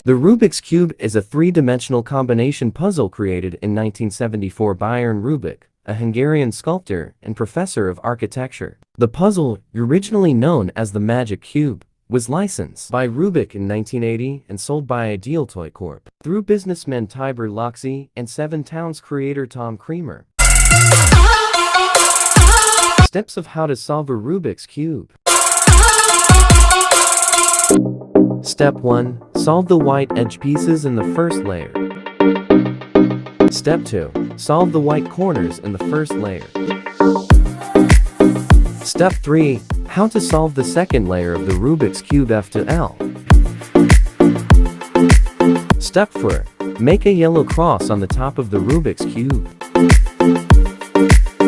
The Rubik's Cube is a three-dimensional combination puzzle created in 1974 by Rubik, a Hungarian sculptor and professor of architecture. The puzzle, originally known as the Magic Cube, was licensed by Rubik in 1980 and sold by Ideal Toy Corp. through businessmen Tibor Loxi and Seven Towns creator Tom Creamer. Steps of how to solve a Rubik's Cube. Step 1. Solve the white edge pieces in the first layer. Step 2. Solve the white corners in the first layer. Step 3. How to solve the second layer of the Rubik's Cube F to L. Step 4. Make a yellow cross on the top of the Rubik's Cube.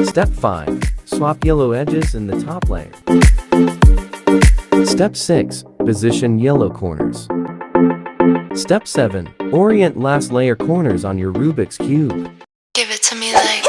Step 5. Swap yellow edges in the top layer. Step 6. Position yellow corners. Step 7. Orient last layer corners on your Rubik's Cube. Give it to me like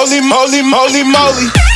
Holy moly, moly, moly.